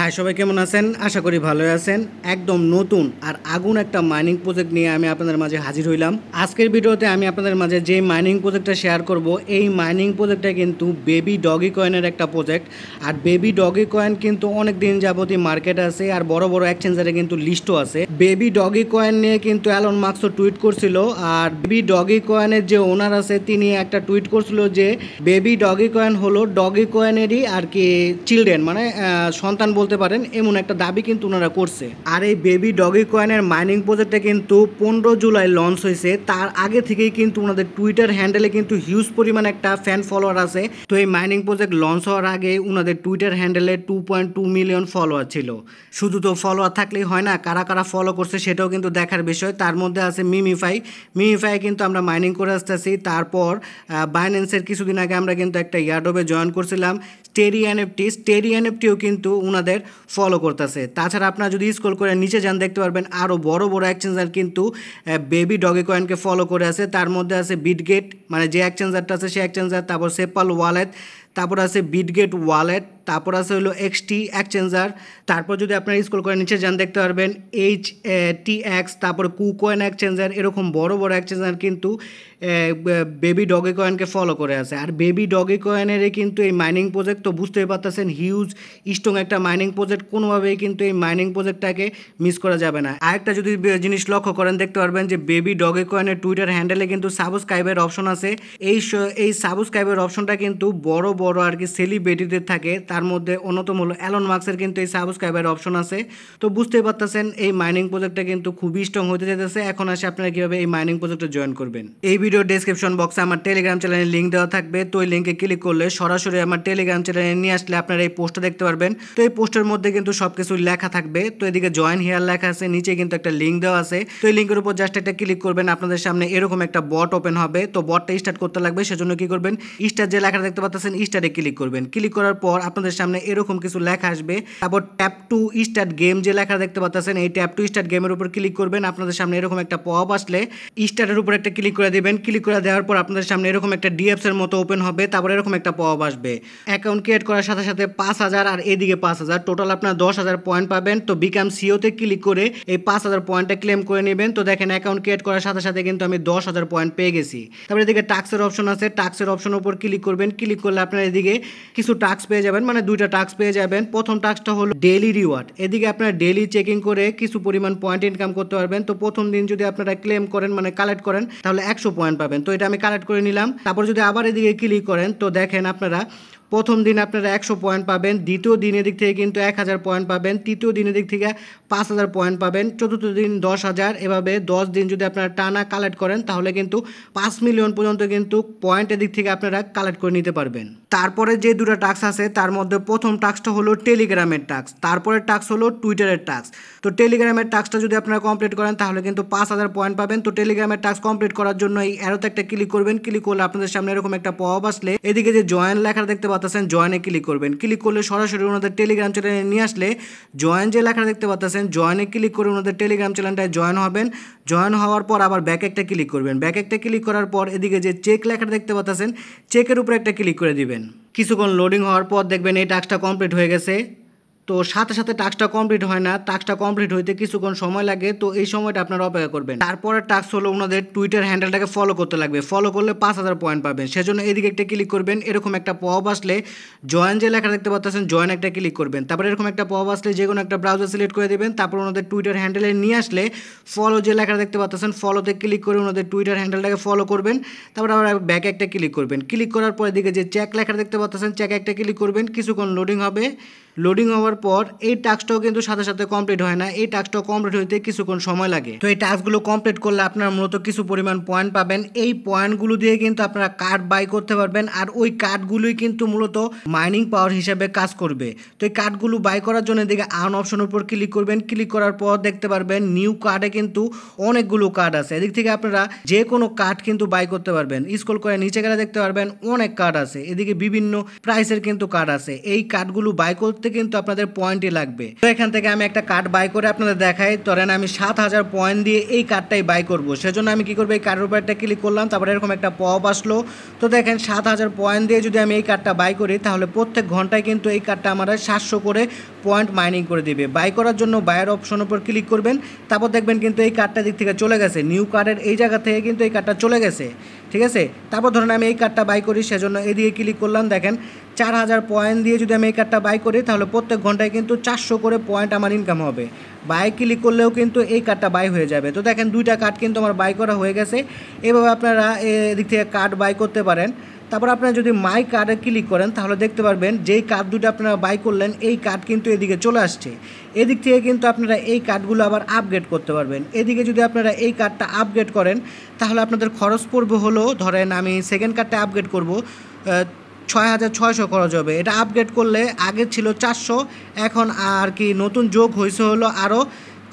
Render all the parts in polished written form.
হ্যাঁ, সবাই কেমন আছেন? আশা করি ভালোই আছেন। একদম নতুন আর আগুন একটা মাইনিং প্রজেক্ট নিয়ে আমি আপনাদের মাঝে হাজির হইলাম। আজকের ভিডিওতে আমি আপনাদের মাঝে যে মাইনিং প্রজেক্টটা শেয়ার করব, এই মাইনিং প্রজেক্টটা কিন্তু বেবি ডগি কয়েনের একটা প্রজেক্ট। আর বেবি ডগি কয়েন কিন্তু অনেক দিন যাবতই মার্কেটে আছে আর বড় বড় এক্সচেঞ্জারে কিন্তু লিস্টও আছে। বেবি ডগি কয়েন নিয়ে কিন্তু অ্যালন মাস্কও টুইট করছিল। আর বেবি ডগি কয়েনের যে ওনার আছে তিনি একটা টুইট করছিল যে বেবি ডগি কয়েন হলো ডগি কয়েনেরই আর কি চিলড্রেন, মানে সন্তান বলতে পারেন, এমন একটা দাবি কিন্তু ওনারা করছে। আর এই বেবি ডগি কয়েনের মাইনিং প্রজেক্টটা কিন্তু 15 জুলাই লঞ্চ হয়েছে। তার আগে থেকেই কিন্তু ওনাদের টুইটার হ্যান্ডেলে কিন্তু হিউজ পরিমাণ একটা ফ্যান ফলোয়ার আছে। তো এই মাইনিং প্রজেক্ট লঞ্চ হওয়ার আগে ওনাদের টুইটার হ্যান্ডেলে 2.2 মিলিয়ন ফলোয়ার ছিল। শুধু তো ফলোয়ার থাকলেই হয় না, কারা কারা ফলো করছে সেটাও কিন্তু দেখার বিষয়। তার মধ্যে আছে মিমিফাই কিন্তু আমরা মাইনিং করে আসতেছি। তারপর বাইন্যান্সের কিছুদিন আগে আমরা কিন্তু একটা ইয়ারডবে জয়েন করছিলাম। স্টেরি এনএফটিও কিন্তু ওনাদের ফলো করতেছে। তাছাড়া আপনারা যদি স্ক্রল করে নিচে যান দেখতে পারবেন আরও বড় বড় এক্সচেঞ্জার কিন্তু বেবি ডগি কয়েনকে ফলো করে আছে। তার মধ্যে আছে বিটগেট, মানে যে এক্সচেঞ্জারটা আছে সেই এক্সচেঞ্জার, তারপর সেপাল ওয়ালেট, তারপর আছে বিটগেট ওয়ালেট, তারপর আছে হলো এক্সটি এক্সচেঞ্জার। তারপর যদি আপনারা স্ক্রল করে নিচে যান দেখতে পারবেন HTX, তারপর কুকয়েন এক্সচেঞ্জার, এরকম বড় বড় এক্সচেঞ্জার কিন্তু বেবি ডগি কয়েনকে ফলো করে আছে। আর বেবি ডগি কয়েনের কিন্তু এই মাইনিং প্রজেক্ট তো বুঝতেই পারতেছেন হিউজ স্ট্রং একটা মাইনিং প্রজেক্ট, কোনোভাবেই কিন্তু এই মাইনিং প্রজেক্টটাকে মিস করা যাবে না। আরেকটা যদি জিনিস লক্ষ্য করেন দেখতে পারবেন যে বেবি ডগি কয়েনের টুইটার হ্যান্ডেলে কিন্তু সাবস্ক্রাইবের অপশন আছে। এই সাবস্ক্রাইবের অপশনটা কিন্তু বড় বড় আর কি সেলিব্রিটিদের থাকে। তার মধ্যে অন্যতম হলো অ্যালন মাস্কের কিন্তু এই সাবস্ক্রাইবের অপশন আছে। তো বুঝতেই পারতেছেন এই মাইনিং প্রজেক্টটা কিন্তু খুবই স্ট্রং হতে যেতেছে। এখন আসে আপনারা কীভাবে এই মাইনিং প্রজেক্টে জয়েন করবেন। এই ভিডিও ডেসক্রিপশন বক্সে আমার টেলিগ্রাম চ্যানেলের লিঙ্ক দেওয়া থাকবে। তো এই লিঙ্কে ক্লিক করলে সরাসরি আমার টেলিগ্রাম চ্যানেলে নিয়ে আসলে আপনারা এই পোস্টটা দেখতে পারবেন। তো এই পোস্টের মধ্যে কিন্তু সব কিছু লেখা থাকবে। তো এদিকে জয়েন হিয়ার লেখা আছে, নিচে কিন্তু একটা লিঙ্ক দেওয়া আছে। তো এই লিঙ্কের উপর জাস্ট একটা ক্লিক করবেন, আপনাদের সামনে এরকম একটা বট ওপেন হবে। তো বটটা স্টার্ট করতে লাগবে, সেজন্য কি করবেন, স্টার যে লেখাটা দেখতে পাচ্ছেন স্টারে ক্লিক করবেন। ক্লিক করার পর আপনাদের সামনে এরকম কিছু লেখা আসবে। তারপর ট্যাপ টু স্টার্ট গেম যে লেখা দেখতে পাচ্ছেন, এই ট্যাপ টু স্টার্ট গেমের উপর ক্লিক করবেন। আপনাদের সামনে এরকম একটা পপ আসলে স্টারের উপর একটা ক্লিক করে দিবেন। ক্লিক করে দেওয়ার পর আপনাদের সামনে এরকম একটা ডিএপস এর মতো ওপেন হবে। তারপর এরকম একটা পপ আসবে। অ্যাকাউন্ট ক্রিয়েট করার সাথে সাথে 5000 আর এদিকে 5000, টোটাল আপনার 10,000 পয়েন্ট পাবেন। তো বিকাম সিওতে ক্লিক করে এই 5000 পয়েন্টটা ক্লেম করে নেবেন। তো দেখেন অ্যাকাউন্ট ক্রিয়েট করার সাথে সাথে কিন্তু আমি 10,000 পয়েন্ট পেয়ে গেছি। তারপরে এদিকে টাস্কের অপশন আছে, টাস্কের অপশনের উপর ক্লিক করবেন। ক্লিক করলে আপনার এদিকে কিছু টাস্ক পেয়ে যাবেন, মানে দুইটা টাস্ক পেয়ে যাবেন। প্রথম টাস্কটা হলো ডেইলি রিওয়ার্ড। এদিকে আপনারা ডেইলি চেকিং করে কিছু পরিমাণ পয়েন্ট ইনকাম করতে পারবেন। তো প্রথম দিন যদি আপনারা ক্লেম করেন, মানে কালেক্ট করেন, তাহলে 100 পয়েন্ট পাবেন। তো এটা আমি কালেক্ট করে নিলাম। তারপর যদি আবার এদিকে ক্লিক করেন তো দেখেন আপনারা প্রথম দিন আপনারা 100 পয়েন্ট পাবেন, দ্বিতীয় দিনের দিক থেকে কিন্তু 1000 পয়েন্ট পাবেন, তৃতীয় দিনের দিক থেকে 5000 পয়েন্ট পাবেন, চতুর্থ দিন 10,000। এভাবে 10 দিন যদি আপনারা টানা কালেক্ট করেন তাহলে কিন্তু 5 মিলিয়ন পর্যন্ত কিন্তু পয়েন্টের দিক থেকে আপনারা কালেক্ট করে নিতে পারবেন। তারপরে যে দুটো টাস্ক আছে তার মধ্যে প্রথম টাস্কটা হলো টেলিগ্রামের টাস্ক, তারপরের টাস্ক হলো টুইটারের টাস্ক। তো টেলিগ্রামের টাস্কটা যদি আপনারা কমপ্লিট করেন তাহলে কিন্তু 5000 পয়েন্ট পাবেন। তো টেলিগ্রামের টাস্ক কমপ্লিট করার জন্য এই অ্যারোতে একটা ক্লিক করবেন। ক্লিক করলে আপনাদের সামনে এরকম একটা পপ আসলে এদিকে যে জয়েন লেখা দেখতে পাচ্ছেন জয়েনে ক্লিক করবেন। ক্লিক করলে সরাসরি ওনাদের টেলিগ্রাম চ্যানেলে নিয়ে আসলে জয়েন যে লেখা দেখতে পাচ্ছেন জয়েনে ক্লিক করে ওনাদের টেলিগ্রাম চ্যানেলটায় জয়েন হবেন। জয়েন হওয়ার পর আবার ব্যাক একটা ক্লিক করবেন। ব্যাক একটা ক্লিক করার পর এদিকে যে চেক লেখাটা দেখতে পাচ্ছেন চেকের উপরে একটা ক্লিক করে দিবেন। কিছুক্ষণ লোডিং হওয়ার পর দেখবেন এই টাস্কটা কমপ্লিট হয়ে গেছে। তো সাথে সাথে টাস্কটা কমপ্লিট হয় না, টাস্কটা কমপ্লিট হইতে কিছুক্ষণ সময় লাগে। তো এই সময়টা আপনারা অপেক্ষা করবেন। তারপরে টাস্ক হলো ওনাদের টুইটার হ্যান্ডেলটাকে ফলো করতে লাগবে। ফলো করলে 5000 পয়েন্ট পাবেন। সেজন্য এদিকে একটা ক্লিক করবেন। এরকম একটা পপ আসলে জয়েন যে লেখা দেখতে পাচ্ছেন জয়েন একটা ক্লিক করবেন। তারপরে এরকম একটা পপ আসলে যে কোনো একটা ব্রাউজার সিলেক্ট করে দেবেন। তারপর ওনাদের টুইটার হ্যান্ডেলে নিয়ে আসলে ফলো যে লেখা দেখতে পাচ্ছেন ফলোতে ক্লিক করে ওনাদের টুইটার হ্যান্ডেলটাকে ফলো করবেন। তারপর আবার ব্যাক একটা ক্লিক করবেন। ক্লিক করার পর এদিকে যে চেক লেখা দেখতে পাচ্ছেন চেক একটা ক্লিক করবেন। কিছুক্ষণ লোডিং হবে। লোডিং হওয়ার পর এই টাস্কটাও কিন্তু সাথে সাথে কমপ্লিট হয় না, এই টাস্কটাও কমপ্লিট হইতে কিছুক্ষণ সময় লাগে। তো এই টাস্কগুলো কমপ্লিট করলে আপনারা মূলত কিছু পরিমাণ পয়েন্ট পাবেন। এই পয়েন্টগুলো দিয়ে কিন্তু আপনারা কার্ড বাই করতে পারবেন। আর ওই কার্ডগুলোই কিন্তু মূলত মাইনিং পাওয়ার হিসাবে কাজ করবে। তো এই কার্ডগুলো বাই করার জন্য এদিকে আর্ন অপশনের উপর ক্লিক করবেন। ক্লিক করার পর দেখতে পারবেন নিউ কার্ডে কিন্তু অনেকগুলো কার্ড আছে। এদিক থেকে আপনারা যে কোনো কার্ড কিন্তু বাই করতে পারবেন। স্ক্রল করে নিচে গেলে দেখতে পারবেন অনেক কার্ড আছে। এদিকে বিভিন্ন প্রাইসের কিন্তু কার্ড আছে। এই কার্ডগুলো বাই করতে কিন্তু আপনাদের পয়েন্টই লাগবে। তো এখান থেকে আমি একটা কার্ড বাই করে আপনাদের দেখাই। ধরেন আমি 7000 পয়েন্ট দিয়ে এই কার্ডটাই বাই করব। সেজন্য আমি কি করবো, এই কার্ডের উপর একটা ক্লিক করলাম। তারপরে এরকম একটা পপ আসলো। তো দেখেন 7000 পয়েন্ট দিয়ে যদি আমি এই কার্ডটা বাই করি তাহলে প্রত্যেক ঘন্টায় কিন্তু এই কার্ডটা আমার 700 করে পয়েন্ট মাইনিং করে দিবে। বাই করার জন্য বাইয়ের অপশন উপর ক্লিক করবেন, তারপর দেখবেন কিন্তু এই কার্ডটা দিক থেকে চলে গেছে, নিউ কার্ডের এই জায়গা থেকে কিন্তু এই কার্ডটা চলে গেছে, ঠিক আছে। তারপর ধরুন আমি এই কার্ডটা বাই করি, সেজন্য এদিকে ক্লিক করলাম। দেখেন 4000 পয়েন্ট দিয়ে যদি আমি এই কার্ডটা বাই করি তাহলে প্রত্যেক ঘন্টায় কিন্তু 400 করে পয়েন্ট আমার ইনকাম হবে। বাই ক্লিক করলেও কিন্তু এই কার্ডটা বাই হয়ে যাবে। তো দেখেন 2টা কার্ড কিন্তু আমার বাই করা হয়ে গেছে। এভাবে আপনারা এদিক থেকে কার্ড বাই করতে পারেন। তারপর আপনারা যদি মাই কার্ডে ক্লিক করেন তাহলে দেখতে পারবেন যেই কার্ড দুটো আপনারা বাই করলেন এই কার্ড কিন্তু এদিকে চলে আসছে। এদিক থেকে কিন্তু আপনারা এই কার্ডগুলো আবার আপগ্রেড করতে পারবেন। এদিকে যদি আপনারা এই কার্ডটা আপগ্রেড করেন তাহলে আপনাদের খরচ পড়বে হলো, ধরেন আমি সেকেন্ড কার্ডটা আপগ্রেড করব, 6600 খরচ হবে। এটা আপগ্রেড করলে আগে ছিল 400, এখন আর কি নতুন যোগ হয়েছে হলো আরও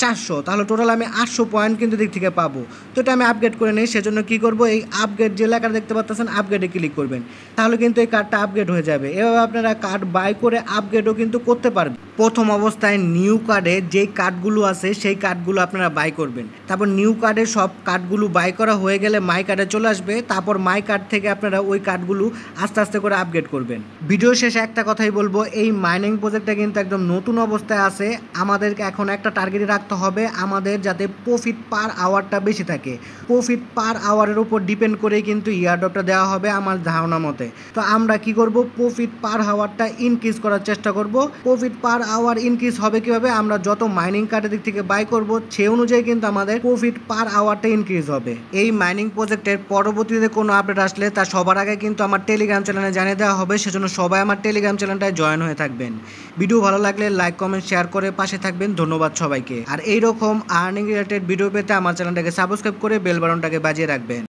400, তাহলে টোটাল আমি 800 পয়েন্ট কিন্তু দিক থেকে পাবো। তো এটা আমি আপগ্রেড করে নিই, সেজন্য কী করবো, এই আপগ্রেড যে লেখাটা দেখতে পাচ্ছেন আপগ্রেডে ক্লিক করবেন, তাহলে কিন্তু এই কার্ডটা আপগ্রেড হয়ে যাবে। এভাবে আপনারা কার্ড বাই করে আপগ্রেডও কিন্তু করতে পারবেন। প্রথম অবস্থায় নিউ কার্ডে যেই কার্ডগুলো আছে সেই কার্ডগুলো আপনারা বাই করবেন, তারপর নিউ কার্ডে সব কার্ডগুলো বাই করা হয়ে গেলে মাই কার্ডে চলে আসবে, তারপর মাই কার্ড থেকে আপনারা ওই কার্ডগুলো আস্তে আস্তে করে আপগ্রেড করবেন। ভিডিও শেষে একটা কথাই বলবো, এই মাইনিং প্রজেক্টটা কিন্তু একদম নতুন অবস্থায় আছে। আমাদেরকে এখন একটা টার্গেট রাখতে হবে আমাদের, যাতে প্রফিট পার আওয়ারটা বেশি থাকে। প্রফিট পার আওয়ারের উপর ডিপেন্ড করেই কিন্তু ইয়ারড্রপটা দেওয়া হবে আমার ধারণা মতে। তো আমরা কি করব, প্রফিট পার আওয়ারটা ইনক্রিজ করার চেষ্টা করব। প্রফিট পার আওয়ার ইনক্রিজ হবে কিভাবে, আমরা যত মাইনিং কার্ডের দিক থেকে বাই করব সেই অনুযায়ী কিন্তু আমাদের প্রফিট পার আওয়ারটা ইনক্রিজ হবে। এই মাইনিং প্রজেক্টের পরবর্তীতে কোনো আপডেট আসলে তা সবার আগে কিন্তু আমার টেলিগ্রাম চ্যানেলে জানিয়ে দেওয়া হবে, সেজন্য সবাই আমার টেলিগ্রাম চ্যানেলটায় জয়েন হয়ে থাকবেন। ভিডিও ভালো লাগলে লাইক কমেন্ট শেয়ার করে পাশে থাকবেন। ধন্যবাদ সবাইকে। আর এইরকম আর্নিং রিলেটেড ভিডিও পেতে আমার চ্যানেলটাকে সাবস্ক্রাইব করে বেল বাটনটাকে বাজিয়ে রাখবেন।